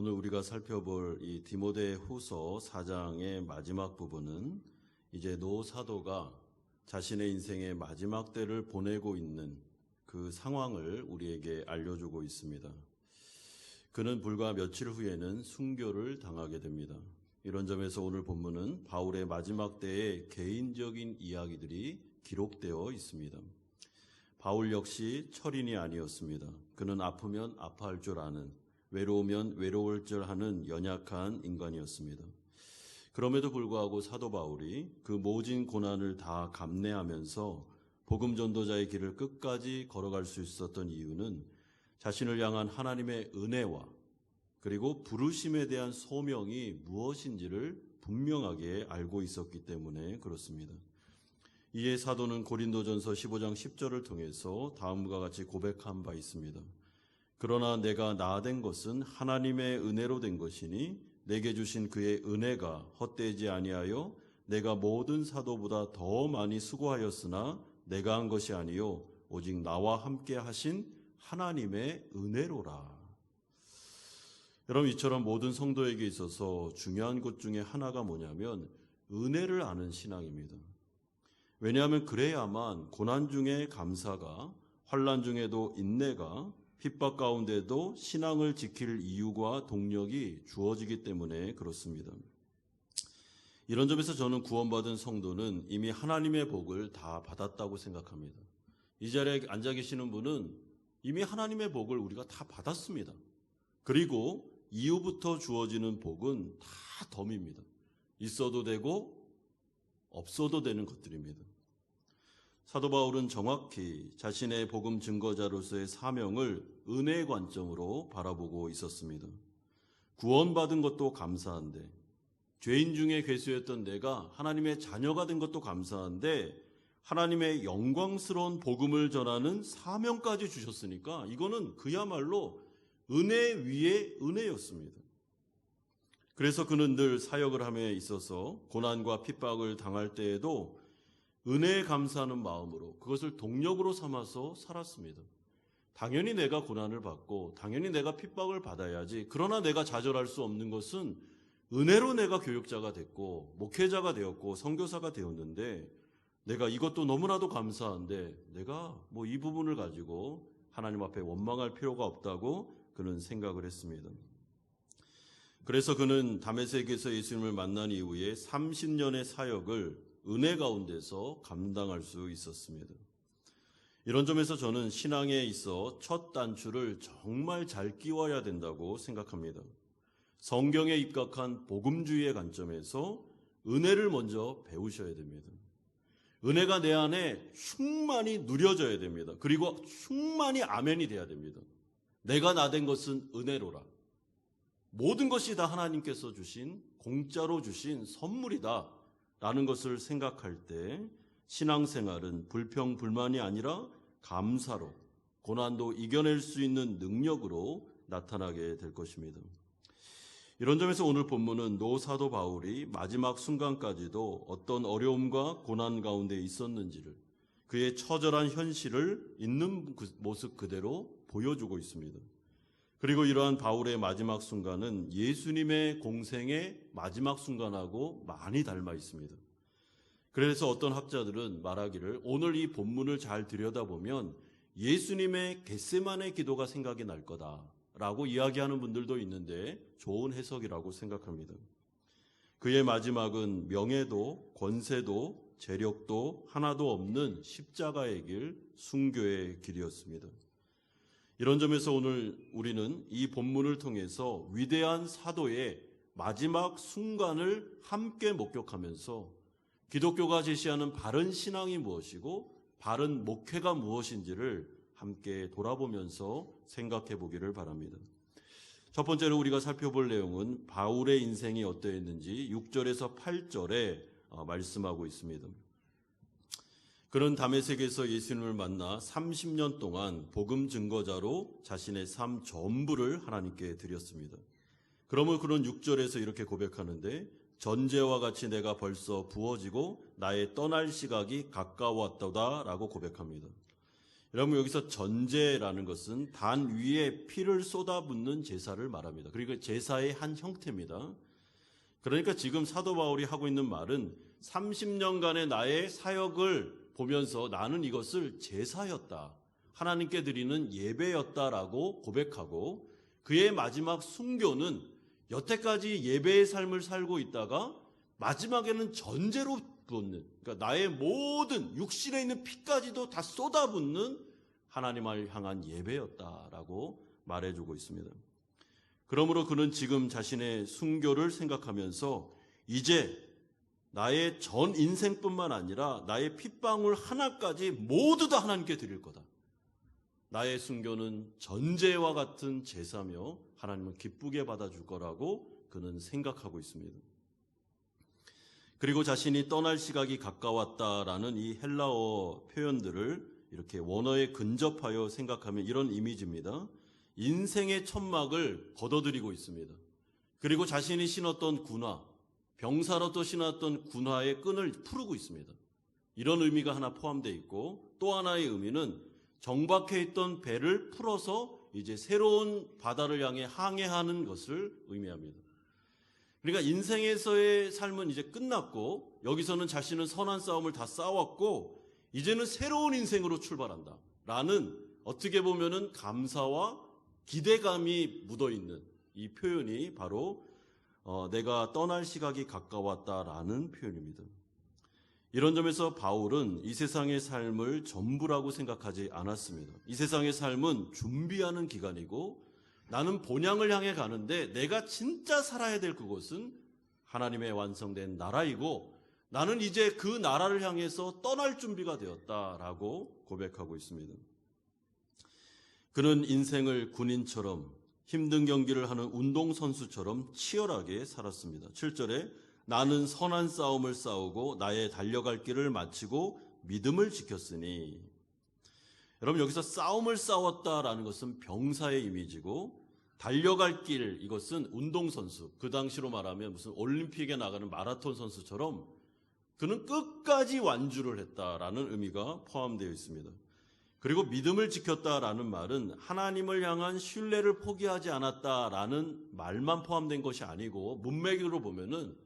오늘 우리가 살펴볼 이 디모데후서 4장의 마지막 부분은 이제 노 사도가 자신의 인생의 마지막 때를 보내고 있는 그 상황을 우리에게 알려주고 있습니다. 그는 불과 며칠 후에는 순교를 당하게 됩니다. 이런 점에서 오늘 본문은 바울의 마지막 때의 개인적인 이야기들이 기록되어 있습니다. 바울 역시 철인이 아니었습니다. 그는 아프면 아파할 줄 아는, 외로우면 외로울 줄 아는 연약한 인간이었습니다. 그럼에도 불구하고 사도 바울이 그 모진 고난을 다 감내하면서 복음 전도자의 길을 끝까지 걸어갈 수 있었던 이유는 자신을 향한 하나님의 은혜와 그리고 부르심에 대한 소명이 무엇인지를 분명하게 알고 있었기 때문에 그렇습니다. 이에 사도는 고린도전서 15장 10절을 통해서 다음과 같이 고백한 바 있습니다. 그러나 내가 나아된 것은 하나님의 은혜로 된 것이니 내게 주신 그의 은혜가 헛되지 아니하여 내가 모든 사도보다 더 많이 수고하였으나 내가 한 것이 아니요 오직 나와 함께 하신 하나님의 은혜로라. 여러분, 이처럼 모든 성도에게 있어서 중요한 것 중에 하나가 뭐냐면 은혜를 아는 신앙입니다. 왜냐하면 그래야만 고난 중에 감사가, 환난 중에도 인내가, 핍박 가운데도 신앙을 지킬 이유와 동력이 주어지기 때문에 그렇습니다. 이런 점에서 저는 구원받은 성도는 이미 하나님의 복을 다 받았다고 생각합니다. 이 자리에 앉아 계시는 분은 이미 하나님의 복을 우리가 다 받았습니다. 그리고 이후부터 주어지는 복은 다 덤입니다. 있어도 되고 없어도 되는 것들입니다. 사도 바울은 정확히 자신의 복음 증거자로서의 사명을 은혜의 관점으로 바라보고 있었습니다. 구원받은 것도 감사한데, 죄인 중에 괴수였던 내가 하나님의 자녀가 된 것도 감사한데, 하나님의 영광스러운 복음을 전하는 사명까지 주셨으니까 이거는 그야말로 은혜 위에 은혜였습니다. 그래서 그는 늘 사역을 함에 있어서 고난과 핍박을 당할 때에도 은혜에 감사하는 마음으로 그것을 동력으로 삼아서 살았습니다. 당연히 내가 고난을 받고 당연히 내가 핍박을 받아야지. 그러나 내가 좌절할 수 없는 것은 은혜로 내가 교육자가 됐고 목회자가 되었고 선교사가 되었는데, 내가 이것도 너무나도 감사한데 내가 이 부분을 가지고 하나님 앞에 원망할 필요가 없다고 그는 생각을 했습니다. 그래서 그는 다메섹에서 예수님을 만난 이후에 30년의 사역을 은혜 가운데서 감당할 수 있었습니다. 이런 점에서 저는 신앙에 있어 첫 단추를 정말 잘 끼워야 된다고 생각합니다. 성경에 입각한 복음주의의 관점에서 은혜를 먼저 배우셔야 됩니다. 은혜가 내 안에 충만히 누려져야 됩니다. 그리고 충만히 아멘이 돼야 됩니다. 내가 나된 것은 은혜로라. 모든 것이 다 하나님께서 주신, 공짜로 주신 선물이다 라는 것을 생각할 때 신앙생활은 불평, 불만이 아니라 감사로, 고난도 이겨낼 수 있는 능력으로 나타나게 될 것입니다. 이런 점에서 오늘 본문은 노 사도 바울이 마지막 순간까지도 어떤 어려움과 고난 가운데 있었는지를, 그의 처절한 현실을 있는 모습 그대로 보여주고 있습니다. 그리고 이러한 바울의 마지막 순간은 예수님의 공생의 마지막 순간하고 많이 닮아 있습니다. 그래서 어떤 학자들은 말하기를 오늘 이 본문을 잘 들여다보면 예수님의 겟세마네 기도가 생각이 날 거다라고 이야기하는 분들도 있는데 좋은 해석이라고 생각합니다. 그의 마지막은 명예도 권세도 재력도 하나도 없는 십자가의 길, 순교의 길이었습니다. 이런 점에서 오늘 우리는 이 본문을 통해서 위대한 사도의 마지막 순간을 함께 목격하면서 기독교가 제시하는 바른 신앙이 무엇이고 바른 목회가 무엇인지를 함께 돌아보면서 생각해 보기를 바랍니다. 첫 번째로 우리가 살펴볼 내용은 바울의 인생이 어떠했는지 6절에서 8절에 말씀하고 있습니다. 그는 다메섹에서 예수님을 만나 30년 동안 복음 증거자로 자신의 삶 전부를 하나님께 드렸습니다. 그러면 그는 6절에서 이렇게 고백하는데, 전제와 같이 내가 벌써 부어지고 나의 떠날 시각이 가까웠도다 라고 고백합니다. 여러분, 여기서 전제라는 것은 단 위에 피를 쏟아붓는 제사를 말합니다. 그리고 제사의 한 형태입니다. 그러니까 지금 사도 바울이 하고 있는 말은 30년간의 나의 사역을 보면서 나는 이것을 제사였다, 하나님께 드리는 예배였다라고 고백하고, 그의 마지막 순교는 여태까지 예배의 삶을 살고 있다가 마지막에는 전제로 붓는, 그러니까 나의 모든 육신에 있는 피까지도 다 쏟아붓는 하나님을 향한 예배였다라고 말해주고 있습니다. 그러므로 그는 지금 자신의 순교를 생각하면서 이제 나의 전 인생뿐만 아니라 나의 핏방울 하나까지 모두 다 하나님께 드릴 거다. 나의 순교는 전제와 같은 제사며 하나님은 기쁘게 받아줄 거라고 그는 생각하고 있습니다. 그리고 자신이 떠날 시각이 가까웠다라는 이 헬라어 표현들을 이렇게 원어에 근접하여 생각하면 이런 이미지입니다. 인생의 천막을 걷어들이고 있습니다. 그리고 자신이 신었던 군화, 병사로 또 신었던 군화의 끈을 풀고 있습니다. 이런 의미가 하나 포함되어 있고, 또 하나의 의미는 정박해 있던 배를 풀어서 이제 새로운 바다를 향해 항해하는 것을 의미합니다. 그러니까 인생에서의 삶은 이제 끝났고, 여기서는 자신은 선한 싸움을 다 싸웠고 이제는 새로운 인생으로 출발한다 라는, 어떻게 보면은 감사와 기대감이 묻어있는 이 표현이 바로 내가 떠날 시각이 가까웠다라는 표현입니다. 이런 점에서 바울은 이 세상의 삶을 전부라고 생각하지 않았습니다. 이 세상의 삶은 준비하는 기간이고, 나는 본향을 향해 가는데 내가 진짜 살아야 될 그곳은 하나님의 완성된 나라이고, 나는 이제 그 나라를 향해서 떠날 준비가 되었다라고 고백하고 있습니다. 그는 인생을 군인처럼, 힘든 경기를 하는 운동선수처럼 치열하게 살았습니다. 7절에 나는 선한 싸움을 싸우고 나의 달려갈 길을 마치고 믿음을 지켰으니. 여러분, 여기서 싸움을 싸웠다라는 것은 병사의 이미지고, 달려갈 길, 이것은 운동선수, 그 당시로 말하면 무슨 올림픽에 나가는 마라톤 선수처럼 그는 끝까지 완주를 했다라는 의미가 포함되어 있습니다. 그리고 믿음을 지켰다라는 말은 하나님을 향한 신뢰를 포기하지 않았다라는 말만 포함된 것이 아니고, 문맥으로 보면은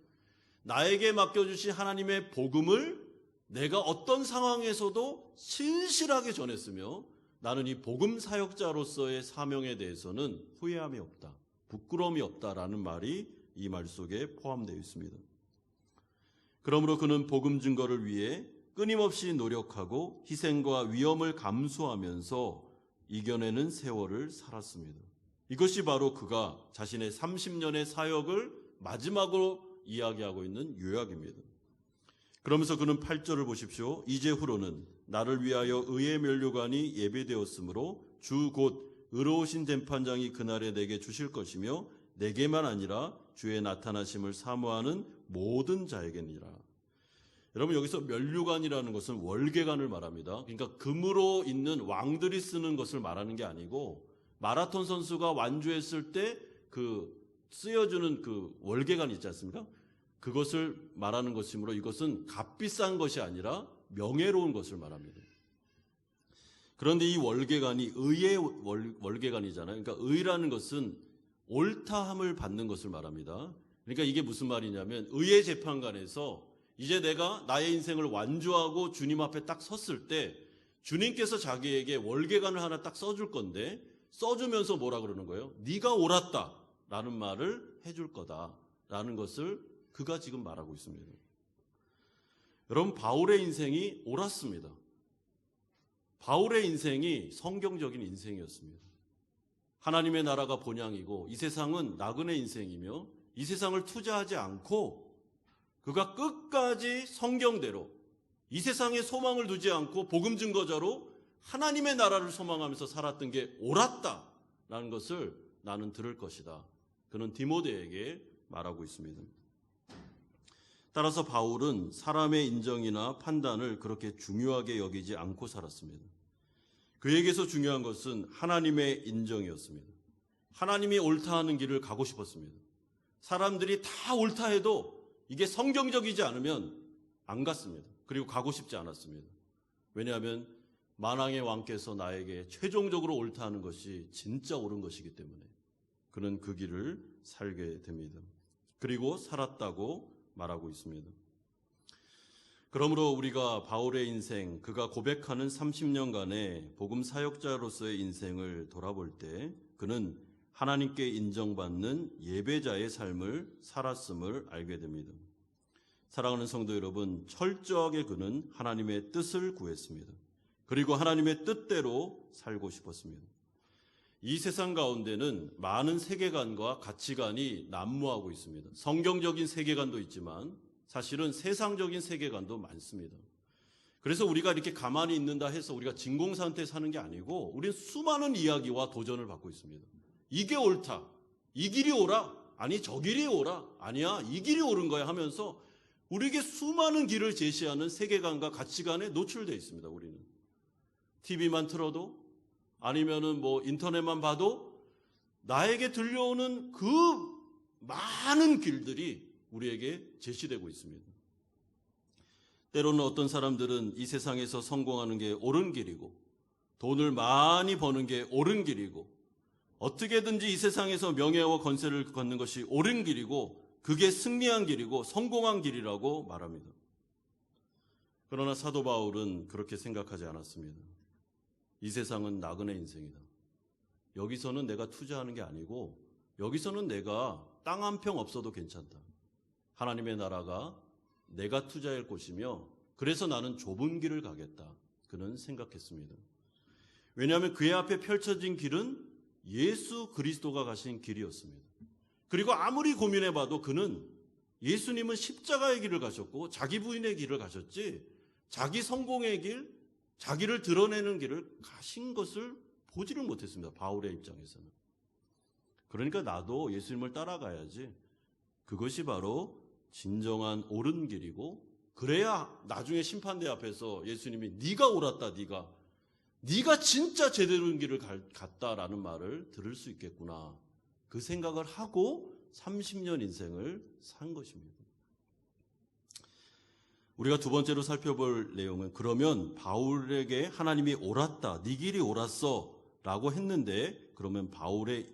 나에게 맡겨주신 하나님의 복음을 내가 어떤 상황에서도 신실하게 전했으며, 나는 이 복음 사역자로서의 사명에 대해서는 후회함이 없다, 부끄러움이 없다라는 말이 이 말 속에 포함되어 있습니다. 그러므로 그는 복음 증거를 위해 끊임없이 노력하고 희생과 위험을 감수하면서 이겨내는 세월을 살았습니다. 이것이 바로 그가 자신의 30년의 사역을 마지막으로 이야기하고 있는 요약입니다. 그러면서 그는 8절을 보십시오. 이제후로는 나를 위하여 의의 면류관이 예배되었으므로 주 곧 의로우신 재판장이 그날에 내게 주실 것이며, 내게만 아니라 주의 나타나심을 사모하는 모든 자에게니라. 여러분, 여기서 면류관이라는 것은 월계관을 말합니다. 그러니까 금으로 있는 왕들이 쓰는 것을 말하는 게 아니고, 마라톤 선수가 완주했을 때 그 쓰여주는 그 월계관 있지 않습니까? 그것을 말하는 것이므로 이것은 값비싼 것이 아니라 명예로운 것을 말합니다. 그런데 이 월계관이 의의 월계관이잖아요. 그러니까 의라는 것은 옳다함을 받는 것을 말합니다. 그러니까 이게 무슨 말이냐면, 의의 재판관에서 이제 내가 나의 인생을 완주하고 주님 앞에 딱 섰을 때 주님께서 자기에게 월계관을 하나 딱 써줄 건데, 써주면서 뭐라 그러는 거예요? 네가 옳았다 라는 말을 해줄 거다 라는 것을 그가 지금 말하고 있습니다. 여러분, 바울의 인생이 옳았습니다. 바울의 인생이 성경적인 인생이었습니다. 하나님의 나라가 본향이고 이 세상은 나그네 인생이며, 이 세상을 투자하지 않고 그가 끝까지 성경대로 이 세상에 소망을 두지 않고 복음 증거자로 하나님의 나라를 소망하면서 살았던 게 옳았다라는 것을 나는 들을 것이다, 그는 디모데에게 말하고 있습니다. 따라서 바울은 사람의 인정이나 판단을 그렇게 중요하게 여기지 않고 살았습니다. 그에게서 중요한 것은 하나님의 인정이었습니다. 하나님이 옳다 하는 길을 가고 싶었습니다. 사람들이 다 옳다 해도 이게 성경적이지 않으면 안 갔습니다. 그리고 가고 싶지 않았습니다. 왜냐하면 만왕의 왕께서 나에게 최종적으로 옳다 하는 것이 진짜 옳은 것이기 때문에 그는 그 길을 살게 됩니다. 그리고 살았다고 말하고 있습니다. 그러므로 우리가 바울의 인생, 그가 고백하는 30년간의 복음 사역자로서의 인생을 돌아볼 때 그는 하나님께 인정받는 예배자의 삶을 살았음을 알게 됩니다. 사랑하는 성도 여러분, 철저하게 그는 하나님의 뜻을 구했습니다. 그리고 하나님의 뜻대로 살고 싶었습니다. 이 세상 가운데는 많은 세계관과 가치관이 난무하고 있습니다. 성경적인 세계관도 있지만 사실은 세상적인 세계관도 많습니다. 그래서 우리가 이렇게 가만히 있는다 해서 우리가 진공상태에 사는 게 아니고 우리는 수많은 이야기와 도전을 받고 있습니다. 이게 옳다. 이 길이 옳아. 아니 저 길이 옳아. 아니야 이 길이 옳은 거야 하면서 우리에게 수많은 길을 제시하는 세계관과 가치관에 노출되어 있습니다. 우리는 TV만 틀어도 아니면은 인터넷만 봐도 나에게 들려오는 그 많은 길들이 우리에게 제시되고 있습니다. 때로는 어떤 사람들은 이 세상에서 성공하는 게 옳은 길이고 돈을 많이 버는 게 옳은 길이고 어떻게든지 이 세상에서 명예와 권세를 갖는 것이 옳은 길이고 그게 승리한 길이고 성공한 길이라고 말합니다. 그러나 사도 바울은 그렇게 생각하지 않았습니다. 이 세상은 나그네 인생이다. 여기서는 내가 투자하는 게 아니고 여기서는 내가 땅 한 평 없어도 괜찮다. 하나님의 나라가 내가 투자할 곳이며 그래서 나는 좁은 길을 가겠다. 그는 생각했습니다. 왜냐하면 그의 앞에 펼쳐진 길은 예수 그리스도가 가신 길이었습니다. 그리고 아무리 고민해봐도 그는 예수님은 십자가의 길을 가셨고 자기 부인의 길을 가셨지 자기 성공의 길, 자기를 드러내는 길을 가신 것을 보지를 못했습니다. 바울의 입장에서는. 그러니까 나도 예수님을 따라가야지. 그것이 바로 진정한 옳은 길이고 그래야 나중에 심판대 앞에서 예수님이 네가 옳았다. 네가 진짜 제대로 된 길을 갔다라는 말을 들을 수 있겠구나. 그 생각을 하고 30년 인생을 산 것입니다. 우리가 두 번째로 살펴볼 내용은 그러면 바울에게 하나님이 옳았다. 네 길이 옳았어 라고 했는데 그러면 바울의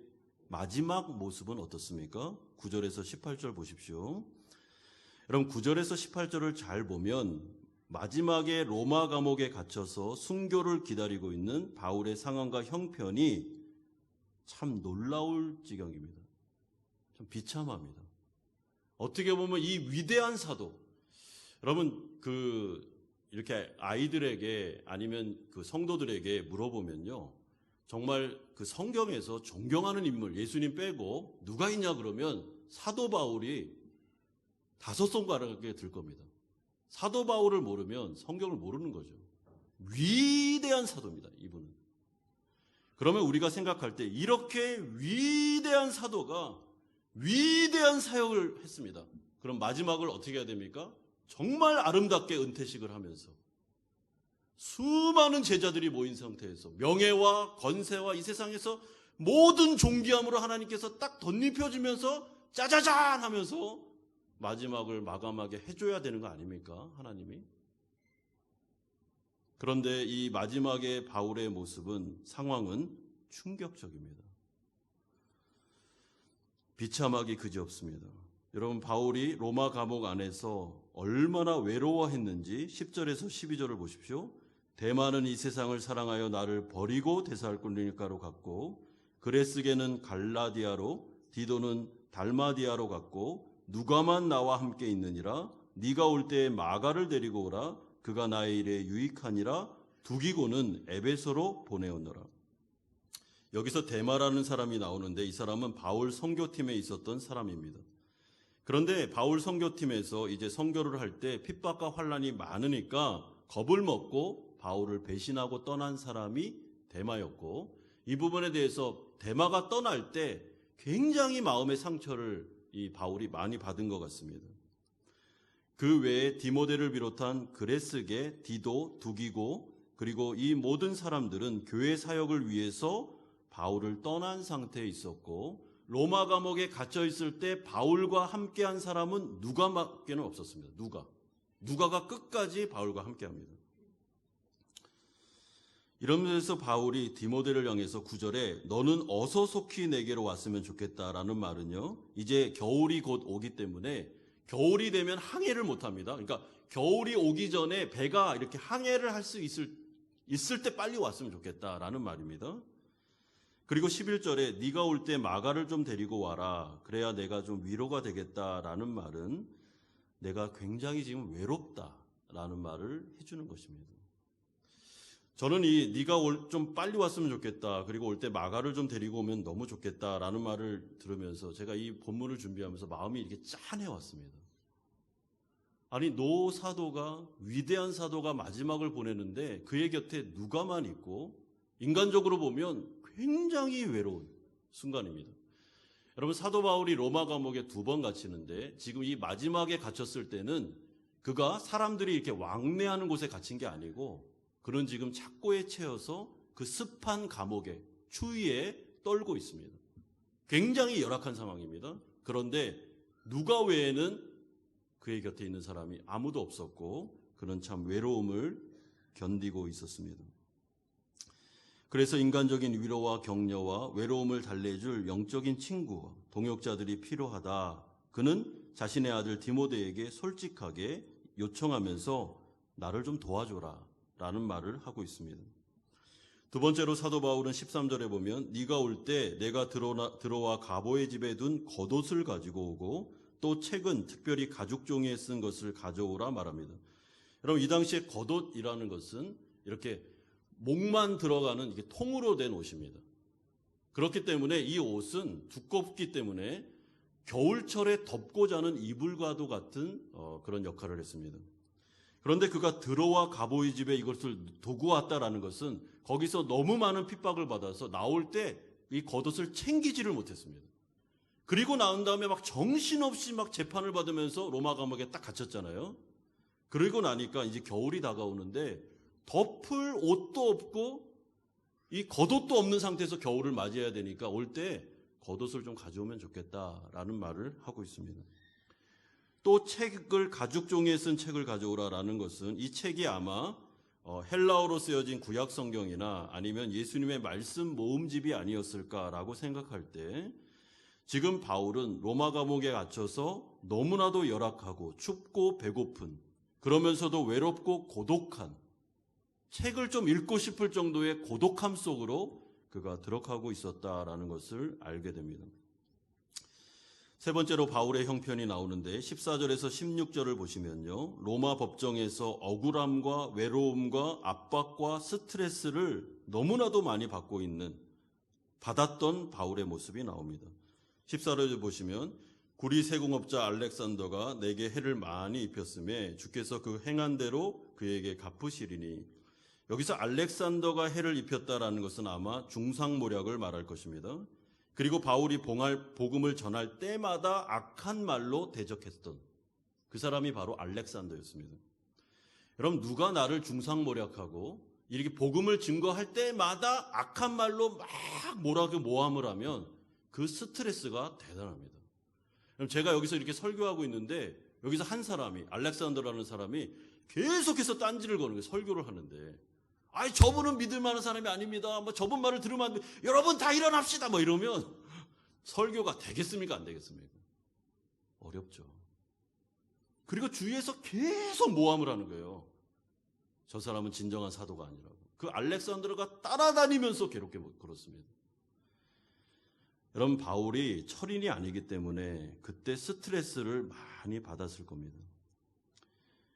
마지막 모습은 어떻습니까? 9절에서 18절 보십시오. 여러분 9절에서 18절을 잘 보면 마지막에 로마 감옥에 갇혀서 순교를 기다리고 있는 바울의 상황과 형편이 참 놀라울 지경입니다. 좀 비참합니다. 어떻게 보면 이 위대한 사도, 여러분 이렇게 아이들에게 아니면 그 성도들에게 물어보면요, 정말 그 성경에서 존경하는 인물 예수님 빼고 누가 있냐 그러면 사도 바울이 5손가락에 들 겁니다. 사도 바울을 모르면 성경을 모르는 거죠. 위대한 사도입니다, 이분은. 그러면 우리가 생각할 때 이렇게 위대한 사도가 위대한 사역을 했습니다. 그럼 마지막을 어떻게 해야 됩니까? 정말 아름답게 은퇴식을 하면서 수많은 제자들이 모인 상태에서 명예와 권세와 이 세상에서 모든 존귀함으로 하나님께서 딱 덧입혀주면서 짜자잔 하면서 마지막을 마감하게 해줘야 되는 거 아닙니까? 하나님이. 그런데 이 마지막의 바울의 모습은 상황은 충격적입니다. 비참하기 그지없습니다. 여러분 바울이 로마 감옥 안에서 얼마나 외로워했는지 10절에서 12절을 보십시오. 데마는 이 세상을 사랑하여 나를 버리고 데살로니가로 갔고 그레스게는 갈라디아로 디도는 달마디아로 갔고 누가만 나와 함께 있느니라. 네가 올 때에 마가를 데리고 오라. 그가 나의 일에 유익하니라. 두기고는 에베소로 보내었노라. 여기서 데마라는 사람이 나오는데 이 사람은 바울 선교팀에 있었던 사람입니다. 그런데 바울 선교팀에서 이제 선교를 할 때 핍박과 환란이 많으니까 겁을 먹고 바울을 배신하고 떠난 사람이 데마였고 이 부분에 대해서 데마가 떠날 때 굉장히 마음의 상처를 이 바울이 많이 받은 것 같습니다. 그 외에 디모데를 비롯한 그레스게, 디도, 두기고 그리고 이 모든 사람들은 교회 사역을 위해서 바울을 떠난 상태에 있었고 로마 감옥에 갇혀 있을 때 바울과 함께한 사람은 누가밖에는 없었습니다. 누가가 끝까지 바울과 함께합니다. 이러면서 바울이 디모데를 향해서 9절에 너는 어서 속히 내게로 왔으면 좋겠다라는 말은요, 이제 겨울이 곧 오기 때문에 겨울이 되면 항해를 못합니다. 그러니까 겨울이 오기 전에 배가 이렇게 항해를 할 수 있을 때 빨리 왔으면 좋겠다라는 말입니다. 그리고 11절에 네가 올 때 마가를 좀 데리고 와라. 그래야 내가 좀 위로가 되겠다라는 말은 내가 굉장히 지금 외롭다라는 말을 해주는 것입니다. 저는 이 네가 좀 빨리 왔으면 좋겠다. 그리고 올 때 마가를 좀 데리고 오면 너무 좋겠다라는 말을 들으면서 제가 이 본문을 준비하면서 마음이 이렇게 짠해 왔습니다. 아니 노 사도가 위대한 사도가 마지막을 보내는데 그의 곁에 누가만 있고 인간적으로 보면 굉장히 외로운 순간입니다. 여러분 사도 바울이 로마 감옥에 2번 갇히는데 지금 이 마지막에 갇혔을 때는 그가 사람들이 이렇게 왕래하는 곳에 갇힌 게 아니고 그는 지금 착고에 채여서 그 습한 감옥에 추위에 떨고 있습니다. 굉장히 열악한 상황입니다. 그런데 누가 외에는 그의 곁에 있는 사람이 아무도 없었고 그는 참 외로움을 견디고 있었습니다. 그래서 인간적인 위로와 격려와 외로움을 달래줄 영적인 친구, 동역자들이 필요하다. 그는 자신의 아들 디모데에게 솔직하게 요청하면서 나를 좀 도와줘라 라는 말을 하고 있습니다. 두 번째로 사도 바울은 13절에 보면 네가 올 때 내가 들어와 가보의 집에 둔 겉옷을 가지고 오고 또 책은 특별히 가죽 종이에 쓴 것을 가져오라 말합니다. 여러분 이 당시에 겉옷이라는 것은 이렇게 목만 들어가는 이게 통으로 된 옷입니다. 그렇기 때문에 이 옷은 두껍기 때문에 겨울철에 덮고 자는 이불과도 같은 그런 역할을 했습니다. 그런데 그가 들어와 가보의 집에 이것을 두고 왔다라는 것은 거기서 너무 많은 핍박을 받아서 나올 때 이 겉옷을 챙기지를 못했습니다. 그리고 나온 다음에 막 정신없이 막 재판을 받으면서 로마 감옥에 딱 갇혔잖아요. 그러고 나니까 이제 겨울이 다가오는데 덮을 옷도 없고 이 겉옷도 없는 상태에서 겨울을 맞이해야 되니까 올 때 겉옷을 좀 가져오면 좋겠다라는 말을 하고 있습니다. 또 책을 가죽 종이에 쓴 책을 가져오라라는 것은 이 책이 아마 헬라어로 쓰여진 구약 성경이나 아니면 예수님의 말씀 모음집이 아니었을까라고 생각할 때 지금 바울은 로마 감옥에 갇혀서 너무나도 열악하고 춥고 배고픈 그러면서도 외롭고 고독한 책을 좀 읽고 싶을 정도의 고독함 속으로 그가 들어가고 있었다라는 것을 알게 됩니다. 세 번째로 바울의 형편이 나오는데 14절에서 16절을 보시면요. 로마 법정에서 억울함과 외로움과 압박과 스트레스를 너무나도 많이 받았던 바울의 모습이 나옵니다. 14절을 보시면 구리 세공업자 알렉산더가 내게 해를 많이 입혔음에 주께서 그 행한 대로 그에게 갚으시리니 여기서 알렉산더가 해를 입혔다라는 것은 아마 중상모략을 말할 것입니다. 그리고 바울이 복음을 전할 때마다 악한 말로 대적했던 그 사람이 바로 알렉산더였습니다. 여러분 누가 나를 중상모략하고 이렇게 복음을 증거할 때마다 악한 말로 막 모함을 하면 그 스트레스가 대단합니다. 제가 여기서 이렇게 설교하고 있는데 여기서 한 사람이 알렉산더라는 사람이 계속해서 딴지를 거는 거예요. 설교를 하는데 아니 저분은 믿을 만한 사람이 아닙니다. 뭐 저분 말을 들으면 안 돼. 여러분 다 일어납시다. 뭐 이러면 설교가 되겠습니까? 안 되겠습니까? 어렵죠. 그리고 주위에서 계속 모함을 하는 거예요. 저 사람은 진정한 사도가 아니라고. 그 알렉산더가 따라다니면서 괴롭게 그렇습니다. 여러분 바울이 철인이 아니기 때문에 그때 스트레스를 많이 받았을 겁니다.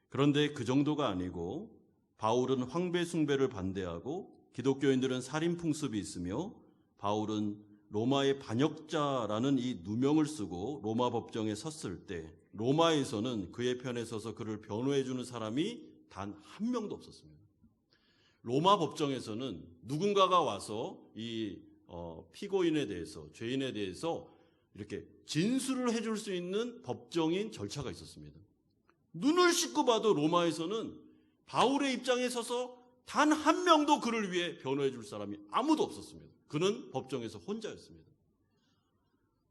그런데 그 정도가 아니고 바울은 황배 숭배를 반대하고 기독교인들은 살인 풍습이 있으며 바울은 로마의 반역자라는 이 누명을 쓰고 로마 법정에 섰을 때 로마에서는 그의 편에 서서 그를 변호해 주는 사람이 단 한 명도 없었습니다. 로마 법정에서는 누군가가 와서 이 피고인에 대해서 죄인에 대해서 이렇게 진술을 해줄 수 있는 법정인 절차가 있었습니다. 눈을 씻고 봐도 로마에서는 바울의 입장에 서서 단 한 명도 그를 위해 변호해 줄 사람이 아무도 없었습니다. 그는 법정에서 혼자였습니다.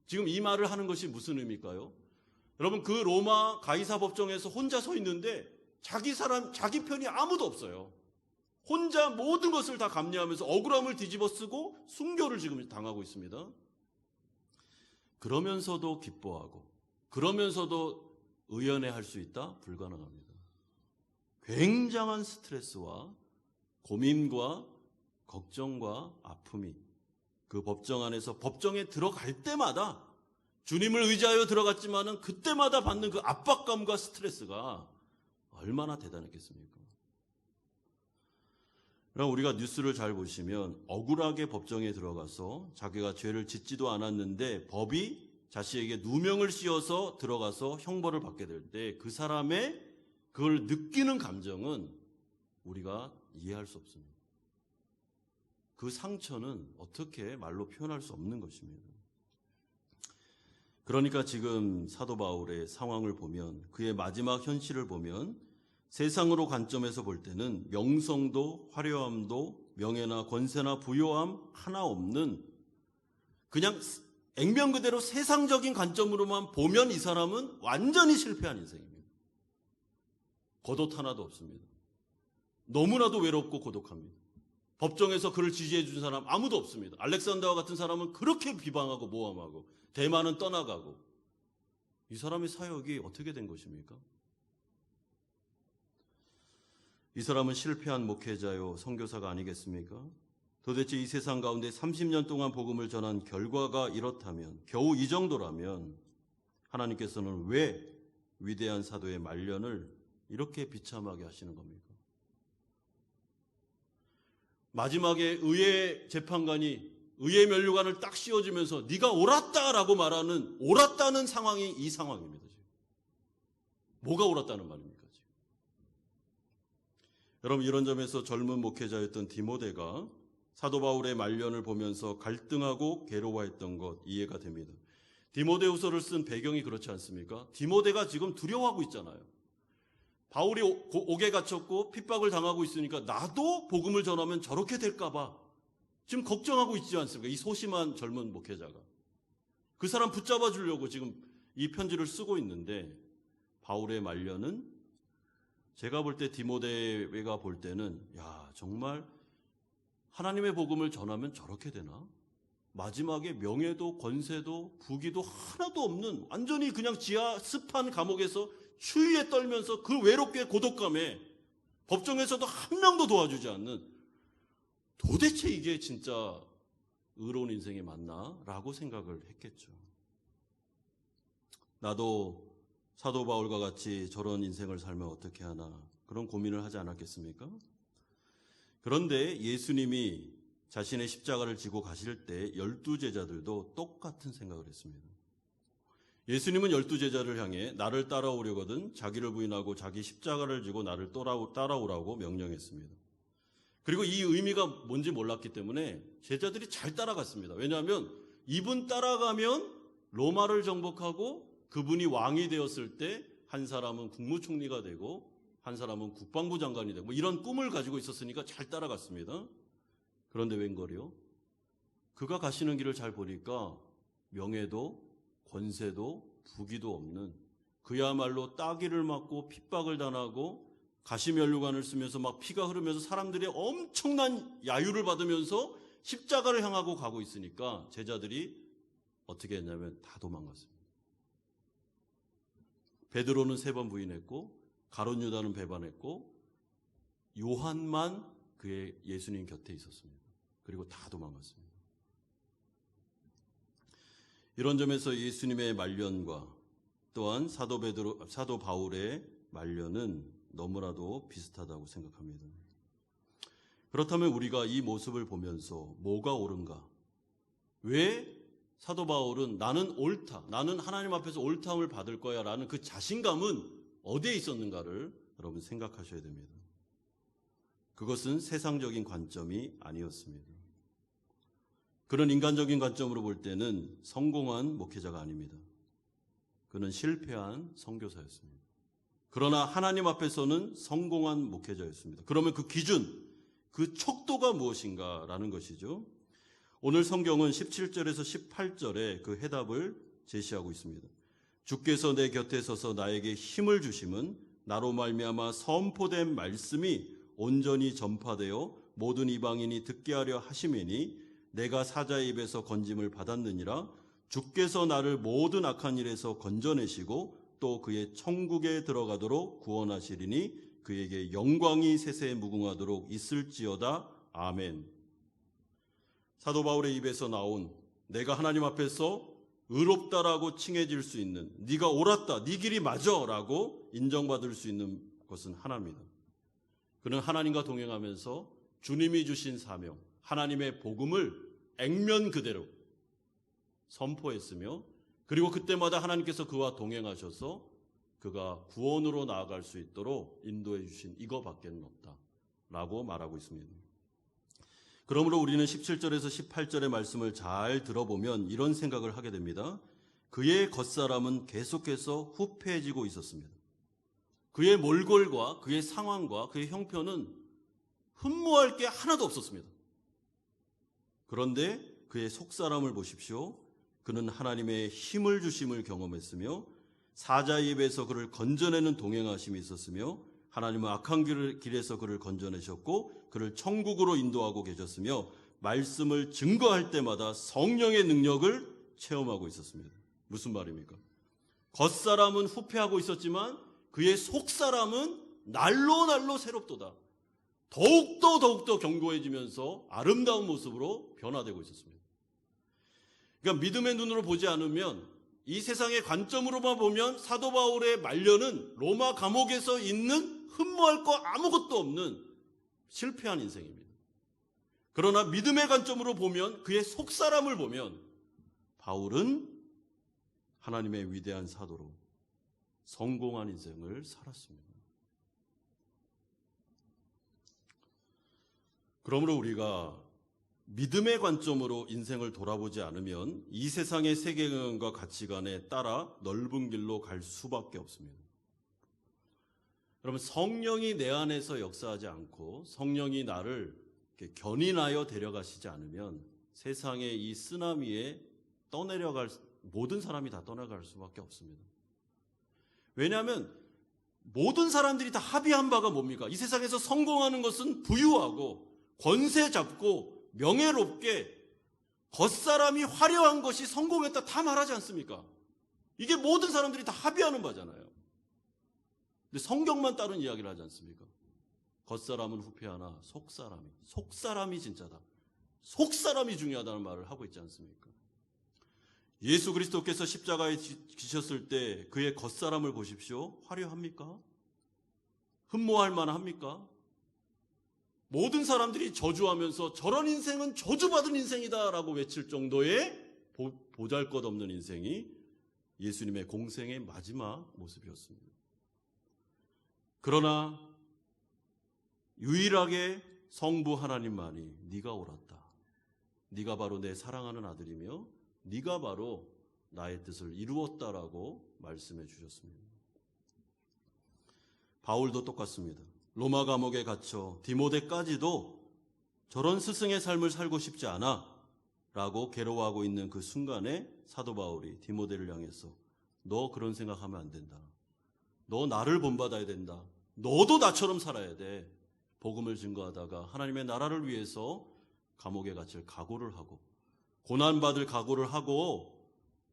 지금 이 말을 하는 것이 무슨 의미일까요? 여러분 그 로마 가이사 법정에서 혼자 서 있는데 자기 편이 아무도 없어요. 혼자 모든 것을 다 감내하면서 억울함을 뒤집어 쓰고 순교를 지금 당하고 있습니다. 그러면서도 기뻐하고 그러면서도 의연해할 수 있다? 불가능합니다. 굉장한 스트레스와 고민과 걱정과 아픔이 그 법정 안에서 법정에 들어갈 때마다 주님을 의지하여 들어갔지만은 그때마다 받는 그 압박감과 스트레스가 얼마나 대단했겠습니까? 그럼 우리가 뉴스를 잘 보시면 억울하게 법정에 들어가서 자기가 죄를 짓지도 않았는데 법이 자신에게 누명을 씌워서 들어가서 형벌을 받게 될 때 그 사람의 그걸 느끼는 감정은 우리가 이해할 수 없습니다. 그 상처는 어떻게 말로 표현할 수 없는 것입니다. 그러니까 지금 사도 바울의 상황을 보면 그의 마지막 현실을 보면 세상으로 관점에서 볼 때는 명성도 화려함도 명예나 권세나 부요함 하나 없는 그냥 액면 그대로 세상적인 관점으로만 보면 이 사람은 완전히 실패한 인생입니다. 겉옷 하나도 없습니다. 너무나도 외롭고 고독합니다. 법정에서 그를 지지해 준 사람 아무도 없습니다. 알렉산더와 같은 사람은 그렇게 비방하고 모함하고 대만은 떠나가고 이 사람의 사역이 어떻게 된 것입니까? 이 사람은 실패한 목회자요 선교사가 아니겠습니까? 도대체 이 세상 가운데 30년 동안 복음을 전한 결과가 이렇다면 겨우 이 정도라면 하나님께서는 왜 위대한 사도의 말년을 이렇게 비참하게 하시는 겁니까? 마지막에 의의 재판관이 의의 면류관을 딱 씌워주면서 네가 옳았다라고 말하는 옳았다는 상황이 이 상황입니다. 지금. 뭐가 옳았다는 말입니까? 지금. 여러분 이런 점에서 젊은 목회자였던 디모데가 사도 바울의 말년을 보면서 갈등하고 괴로워했던 것 이해가 됩니다. 디모데후서를 쓴 배경이 그렇지 않습니까? 디모데가 지금 두려워하고 있잖아요. 바울이 옥에 갇혔고 핍박을 당하고 있으니까 나도 복음을 전하면 저렇게 될까 봐 지금 걱정하고 있지 않습니까? 이 소심한 젊은 목회자가. 그 사람 붙잡아 주려고 지금 이 편지를 쓰고 있는데 바울의 말년은 제가 볼 때 디모데가 볼 때는 야 정말 하나님의 복음을 전하면 저렇게 되나? 마지막에 명예도 권세도 부귀도 하나도 없는 완전히 그냥 지하 습한 감옥에서 추위에 떨면서 그 외롭게 고독감에 법정에서도 한 명도 도와주지 않는 도대체 이게 진짜 의로운 인생이 맞나? 라고 생각을 했겠죠. 나도 사도 바울과 같이 저런 인생을 살면 어떻게 하나 그런 고민을 하지 않았겠습니까? 그런데 예수님이 자신의 십자가를 지고 가실 때 12제자들도 똑같은 생각을 했습니다. 예수님은 12제자를 향해 나를 따라오려거든 자기를 부인하고 자기 십자가를 지고 나를 따라오라고 명령했습니다. 그리고 이 의미가 뭔지 몰랐기 때문에 제자들이 잘 따라갔습니다. 왜냐하면 이분 따라가면 로마를 정복하고 그분이 왕이 되었을 때 한 사람은 국무총리가 되고 한 사람은 국방부 장관이 되고 이런 꿈을 가지고 있었으니까 잘 따라갔습니다. 그런데 웬걸요? 그가 가시는 길을 잘 보니까 명예도 권세도 부귀도 없는 그야말로 따귀를 맞고 핍박을 당하고 가시면류관을 쓰면서 막 피가 흐르면서 사람들의 엄청난 야유를 받으면서 십자가를 향하고 가고 있으니까 제자들이 어떻게 했냐면 다 도망갔습니다. 베드로는 3번 부인했고 가룟 유다는 배반했고 요한만 그의 예수님 곁에 있었습니다. 그리고 다 도망갔습니다. 이런 점에서 예수님의 말년과 또한 사도 바울의 말년은 너무나도 비슷하다고 생각합니다. 그렇다면 우리가 이 모습을 보면서 뭐가 옳은가? 왜 사도 바울은 나는 옳다, 나는 하나님 앞에서 옳다함을 받을 거야 라는 그 자신감은 어디에 있었는가를 여러분 생각하셔야 됩니다. 그것은 세상적인 관점이 아니었습니다. 그런 인간적인 관점으로 볼 때는 성공한 목회자가 아닙니다. 그는 실패한 선교사였습니다. 그러나 하나님 앞에서는 성공한 목회자였습니다. 그러면 그 기준, 그 척도가 무엇인가라는 것이죠. 오늘 성경은 17절에서 18절에 그 해답을 제시하고 있습니다. 주께서 내 곁에 서서 나에게 힘을 주심은 나로 말미암아 선포된 말씀이 온전히 전파되어 모든 이방인이 듣게 하려 하심이니 내가 사자의 입에서 건짐을 받았느니라. 주께서 나를 모든 악한 일에서 건져내시고 또 그의 천국에 들어가도록 구원하시리니 그에게 영광이 세세에 무궁하도록 있을지어다. 아멘. 사도 바울의 입에서 나온 내가 하나님 앞에서 의롭다라고 칭해질 수 있는, 네가 옳았다, 네 길이 맞아라고 인정받을 수 있는 것은 하나입니다. 그는 하나님과 동행하면서 주님이 주신 사명, 하나님의 복음을 액면 그대로 선포했으며, 그리고 그때마다 하나님께서 그와 동행하셔서 그가 구원으로 나아갈 수 있도록 인도해 주신 이거밖에는 없다라고 말하고 있습니다. 그러므로 우리는 17절에서 18절의 말씀을 잘 들어보면 이런 생각을 하게 됩니다. 그의 겉사람은 계속해서 후패해지고 있었습니다. 그의 몰골과 그의 상황과 그의 형편은 흠모할 게 하나도 없었습니다. 그런데 그의 속사람을 보십시오. 그는 하나님의 힘을 주심을 경험했으며 사자의 입에서 그를 건져내는 동행하심이 있었으며 하나님은 악한 길에서 그를 건져내셨고 그를 천국으로 인도하고 계셨으며 말씀을 증거할 때마다 성령의 능력을 체험하고 있었습니다. 무슨 말입니까? 겉사람은 후패하고 있었지만 그의 속사람은 날로 새롭도다. 더욱더 견고해지면서 아름다운 모습으로 변화되고 있었습니다. 그러니까 믿음의 눈으로 보지 않으면, 이 세상의 관점으로만 보면 사도 바울의 말년은 로마 감옥에서 있는 흠모할 거 아무것도 없는 실패한 인생입니다. 그러나 믿음의 관점으로 보면, 그의 속사람을 보면 바울은 하나님의 위대한 사도로 성공한 인생을 살았습니다. 그러므로 우리가 믿음의 관점으로 인생을 돌아보지 않으면 이 세상의 세계관과 가치관에 따라 넓은 길로 갈 수밖에 없습니다. 여러분, 성령이 내 안에서 역사하지 않고 성령이 나를 이렇게 견인하여 데려가시지 않으면 세상의 이 쓰나미에 모든 사람이 다 떠나갈 수밖에 없습니다. 왜냐하면 모든 사람들이 다 합의한 바가 뭡니까? 이 세상에서 성공하는 것은 부유하고 권세 잡고 명예롭게 겉사람이 화려한 것이 성공했다 다 말하지 않습니까? 이게 모든 사람들이 다 합의하는 바잖아요. 근데 성경만 따른 이야기를 하지 않습니까? 겉사람은 후패하나 속사람이 진짜다. 속사람이 중요하다는 말을 하고 있지 않습니까? 예수 그리스도께서 십자가에 지셨을 때 그의 겉사람을 보십시오. 화려합니까? 흠모할 만합니까? 모든 사람들이 저주하면서 저런 인생은 저주받은 인생이다라고 외칠 정도의 보잘것없는 인생이 예수님의 공생의 마지막 모습이었습니다. 그러나 유일하게 성부 하나님만이 네가 옳았다. 네가 바로 내 사랑하는 아들이며 네가 바로 나의 뜻을 이루었다라고 말씀해 주셨습니다. 바울도 똑같습니다. 로마 감옥에 갇혀 디모데까지도 저런 스승의 삶을 살고 싶지 않아 라고 괴로워하고 있는 그 순간에 사도 바울이 디모데를 향해서 너 그런 생각하면 안 된다. 너 나를 본받아야 된다. 너도 나처럼 살아야 돼. 복음을 증거하다가 하나님의 나라를 위해서 감옥에 갇힐 각오를 하고 고난받을 각오를 하고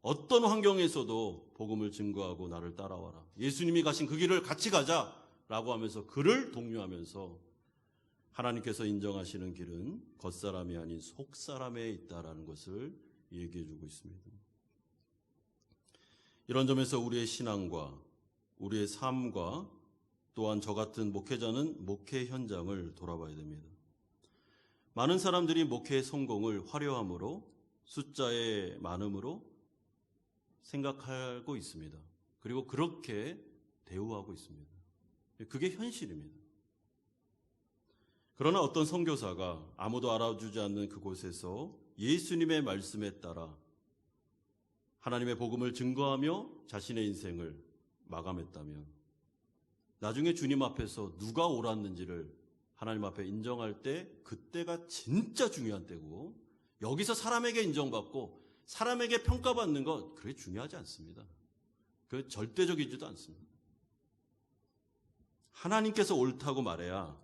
어떤 환경에서도 복음을 증거하고 나를 따라와라. 예수님이 가신 그 길을 같이 가자 라고 하면서 그를 독려하면서 하나님께서 인정하시는 길은 겉사람이 아닌 속사람에 있다라는 것을 얘기해 주고 있습니다. 이런 점에서 우리의 신앙과 우리의 삶과 또한 저 같은 목회자는 목회 현장을 돌아봐야 됩니다. 많은 사람들이 목회의 성공을 화려함으로 숫자의 많음으로 생각하고 있습니다. 그리고 그렇게 대우하고 있습니다. 그게 현실입니다. 그러나 어떤 선교사가 아무도 알아주지 않는 그곳에서 예수님의 말씀에 따라 하나님의 복음을 증거하며 자신의 인생을 마감했다면 나중에 주님 앞에서 누가 옳았는지를 하나님 앞에 인정할 때 그때가 진짜 중요한 때고, 여기서 사람에게 인정받고 사람에게 평가받는 것 그게 중요하지 않습니다. 그 절대적이지도 않습니다. 하나님께서 옳다고 말해야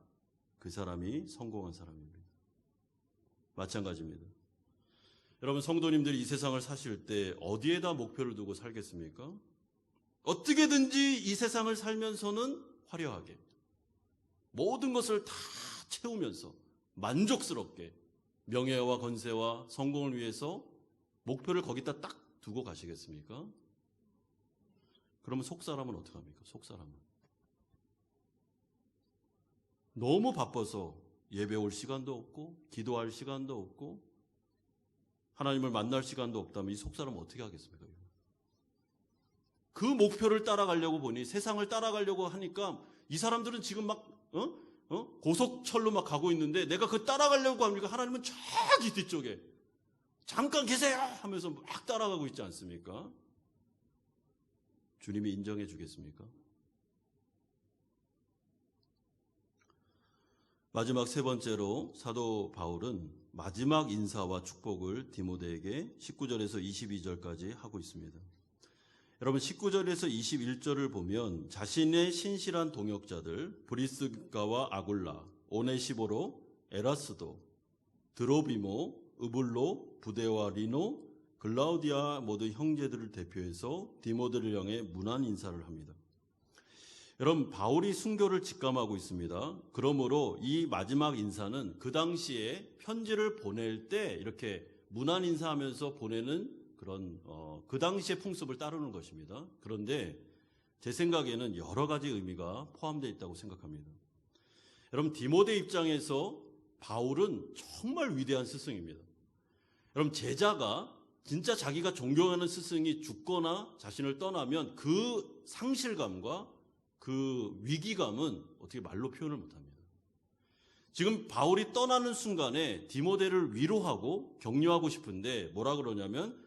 그 사람이 성공한 사람입니다. 마찬가지입니다. 여러분, 성도님들이 이 세상을 사실 때 어디에다 목표를 두고 살겠습니까? 어떻게든지 이 세상을 살면서는 화려하게 모든 것을 다 채우면서 만족스럽게 명예와 건세와 성공을 위해서 목표를 거기다 딱 두고 가시겠습니까? 그러면 속사람은 어떻게 합니까? 속사람은 너무 바빠서 예배 올 시간도 없고 기도할 시간도 없고 하나님을 만날 시간도 없다면 이 속사람은 어떻게 하겠습니까? 그 목표를 따라가려고 보니, 세상을 따라가려고 하니까 이 사람들은 지금 막 고속철로 막 가고 있는데 내가 그 따라가려고 하니까 하나님은 저기 뒤쪽에 잠깐 계세요 하면서 막 따라가고 있지 않습니까? 주님이 인정해 주겠습니까? 마지막 세 번째로 사도 바울은 마지막 인사와 축복을 디모데에게 19절에서 22절까지 하고 있습니다. 여러분, 19절에서 21절을 보면 자신의 신실한 동역자들 브리스가와 아굴라, 오네시보로, 에라스도, 드로비모, 으블로, 부데와 리노, 글라우디아 모두 형제들을 대표해서 디모데를 향해 문안 인사를 합니다. 여러분, 바울이 순교를 직감하고 있습니다. 그러므로 이 마지막 인사는 그 당시에 편지를 보낼 때 이렇게 문안 인사하면서 보내는 그런 그 당시의 풍습을 따르는 것입니다. 그런데 제 생각에는 여러 가지 의미가 포함되어 있다고 생각합니다. 여러분, 디모데 입장에서 바울은 정말 위대한 스승입니다. 여러분, 제자가 진짜 자기가 존경하는 스승이 죽거나 자신을 떠나면 그 상실감과 그 위기감은 어떻게 말로 표현을 못합니다. 지금 바울이 떠나는 순간에 디모데를 위로하고 격려하고 싶은데 뭐라 그러냐면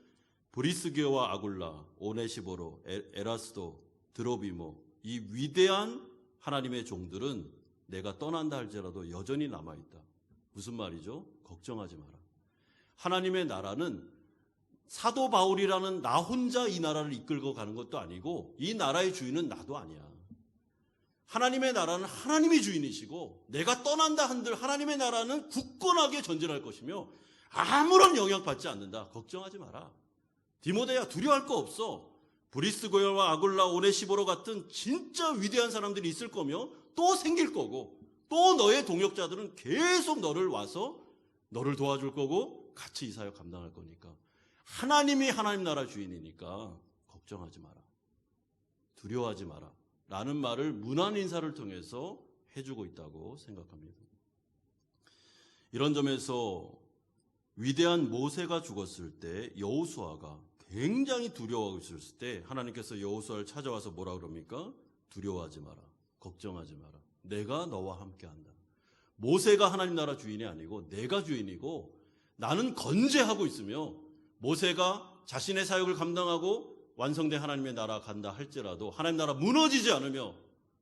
브리스게와 아굴라, 오네시보로, 에라스도, 드로비모, 이 위대한 하나님의 종들은 내가 떠난다 할지라도 여전히 남아있다. 무슨 말이죠? 걱정하지 마라. 하나님의 나라는 사도 바울이라는 나 혼자 이 나라를 이끌고 가는 것도 아니고 이 나라의 주인은 나도 아니야. 하나님의 나라는 하나님이 주인이시고 내가 떠난다 한들 하나님의 나라는 굳건하게 전진할 것이며 아무런 영향받지 않는다. 걱정하지 마라. 디모데야, 두려워할 거 없어. 브리스고와 아굴라, 오네시보로 같은 진짜 위대한 사람들이 있을 거며 또 생길 거고 또 너의 동역자들은 계속 너를 와서 너를 도와줄 거고 같이 이 사역 감당할 거니까 하나님이 하나님 나라 주인이니까 걱정하지 마라. 두려워하지 마라. 라는 말을 문안 인사를 통해서 해주고 있다고 생각합니다. 이런 점에서 위대한 모세가 죽었을 때 여호수아가 굉장히 두려워하고 있었을 때 하나님께서 여호수아를 찾아와서 뭐라 그럽니까? 두려워하지 마라. 걱정하지 마라. 내가 너와 함께한다. 모세가 하나님 나라 주인이 아니고 내가 주인이고 나는 건재하고 있으며 모세가 자신의 사역을 감당하고 완성된 하나님의 나라 간다 할지라도 하나님 나라 무너지지 않으며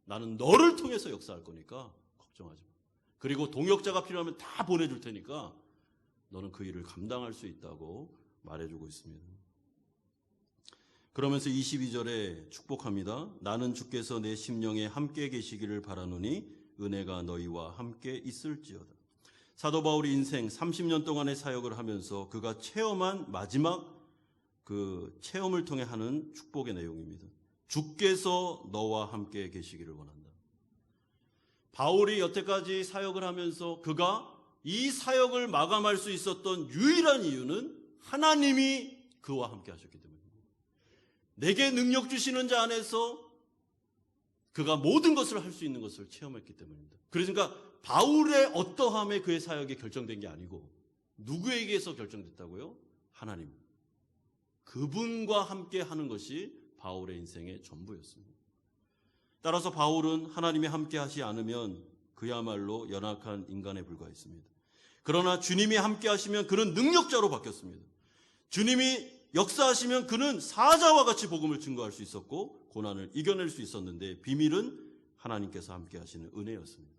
나는 너를 통해서 역사할 거니까 걱정하지 마. 그리고 동역자가 필요하면 다 보내줄 테니까 너는 그 일을 감당할 수 있다고 말해주고 있습니다. 그러면서 22절에 축복합니다. 나는 주께서 내 심령에 함께 계시기를 바라노니 은혜가 너희와 함께 있을지어다. 사도 바울이 인생 30년 동안의 사역을 하면서 그가 체험한 마지막 그 체험을 통해 하는 축복의 내용입니다. 주께서 너와 함께 계시기를 원한다. 바울이 여태까지 사역을 하면서 그가 이 사역을 마감할 수 있었던 유일한 이유는 하나님이 그와 함께 하셨기 때문입니다. 내게 능력 주시는 자 안에서 그가 모든 것을 할 수 있는 것을 체험했기 때문입니다. 그러니까 바울의 어떠함에 그의 사역이 결정된 게 아니고 누구에게서 결정됐다고요? 하나님. 그분과 함께 하는 것이 바울의 인생의 전부였습니다. 따라서 바울은 하나님이 함께 하지 않으면 그야말로 연약한 인간에 불과했습니다. 그러나 주님이 함께 하시면 그는 능력자로 바뀌었습니다. 주님이 역사하시면 그는 사자와 같이 복음을 증거할 수 있었고 고난을 이겨낼 수 있었는데 비밀은 하나님께서 함께 하시는 은혜였습니다.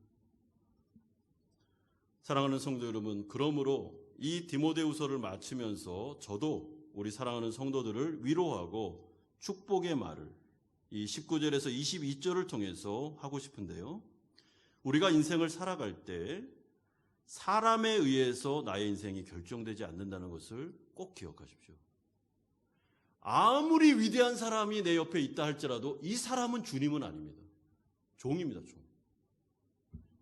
사랑하는 성도 여러분, 그러므로 이 디모데후서를 마치면서 저도 우리 사랑하는 성도들을 위로하고 축복의 말을 이 19절에서 22절을 통해서 하고 싶은데요. 우리가 인생을 살아갈 때 사람에 의해서 나의 인생이 결정되지 않는다는 것을 꼭 기억하십시오. 아무리 위대한 사람이 내 옆에 있다 할지라도 이 사람은 주님은 아닙니다. 종입니다, 종.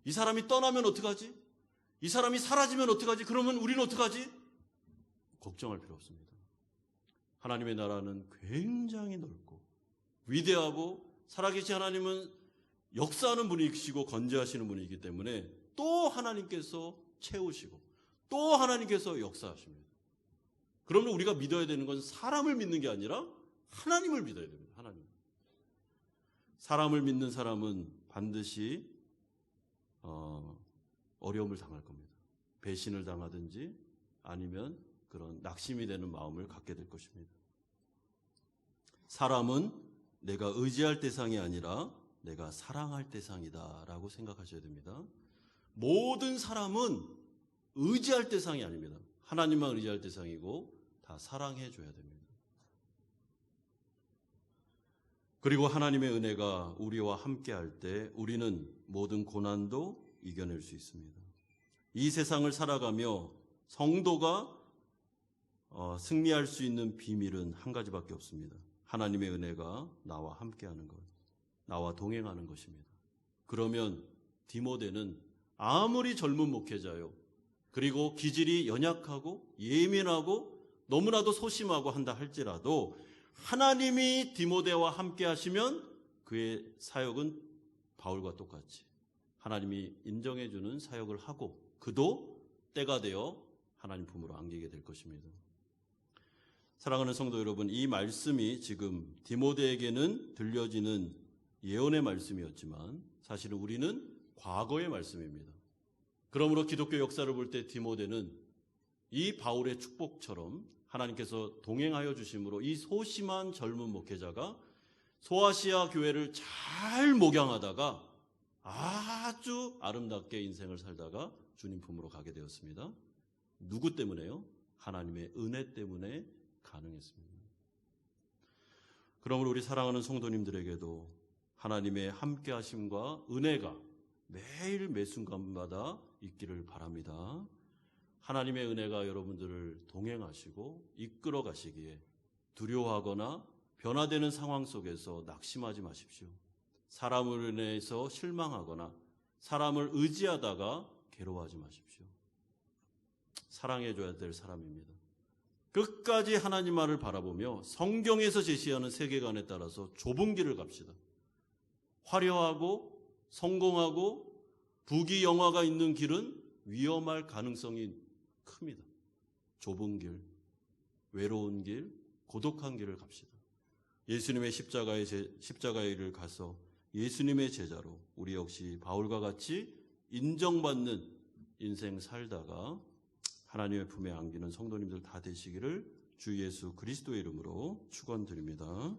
이 사람이 떠나면 어떡하지? 이 사람이 사라지면 어떡하지? 그러면 우리는 어떡하지? 걱정할 필요 없습니다. 하나님의 나라는 굉장히 넓고 위대하고 살아계신 하나님은 역사하는 분이시고 건재하시는 분이기 때문에 또 하나님께서 채우시고 또 하나님께서 역사하십니다. 그러면 우리가 믿어야 되는 건 사람을 믿는 게 아니라 하나님을 믿어야 됩니다. 하나님. 사람을 믿는 사람은 반드시 어려움을 당할 겁니다. 배신을 당하든지 아니면 그런 낙심이 되는 마음을 갖게 될 것입니다. 사람은 내가 의지할 대상이 아니라 내가 사랑할 대상이다라고 생각하셔야 됩니다. 모든 사람은 의지할 대상이 아닙니다. 하나님만 의지할 대상이고 다 사랑해 줘야 됩니다. 그리고 하나님의 은혜가 우리와 함께할 때 우리는 모든 고난도 이겨낼 수 있습니다. 이 세상을 살아가며 성도가 승리할 수 있는 비밀은 한 가지밖에 없습니다. 하나님의 은혜가 나와 함께하는 것, 나와 동행하는 것입니다. 그러면 디모데는 아무리 젊은 목회자요, 그리고 기질이 연약하고 예민하고 너무나도 소심하고 한다 할지라도 하나님이 디모데와 함께 하시면 그의 사역은 바울과 똑같이 하나님이 인정해 주는 사역을 하고 그도 때가 되어 하나님 품으로 안기게 될 것입니다. 사랑하는 성도 여러분, 이 말씀이 지금 디모데에게는 들려지는 예언의 말씀이었지만 사실은 우리는 과거의 말씀입니다. 그러므로 기독교 역사를 볼 때 디모데는 이 바울의 축복처럼 하나님께서 동행하여 주심으로 이 소심한 젊은 목회자가 소아시아 교회를 잘 목양하다가 아주 아름답게 인생을 살다가 주님 품으로 가게 되었습니다. 누구 때문에요? 하나님의 은혜 때문에 가능했습니다. 그러므로 우리 사랑하는 성도님들에게도 하나님의 함께하심과 은혜가 매일 매순간마다 있기를 바랍니다. 하나님의 은혜가 여러분들을 동행하시고 이끌어 가시기에 두려워하거나 변화되는 상황 속에서 낙심하지 마십시오. 사람을 인해서 실망하거나 사람을 의지하다가 괴로워하지 마십시오. 사랑해줘야 될 사람입니다. 끝까지 하나님만을 바라보며 성경에서 제시하는 세계관에 따라서 좁은 길을 갑시다. 화려하고 성공하고 부귀영화가 있는 길은 위험할 가능성이 큽니다. 좁은 길, 외로운 길, 고독한 길을 갑시다. 예수님의 십자가의 일을 가서 예수님의 제자로 우리 역시 바울과 같이 인정받는 인생 살다가 하나님의 품에 안기는 성도님들 다 되시기를 주 예수 그리스도의 이름으로 축원드립니다.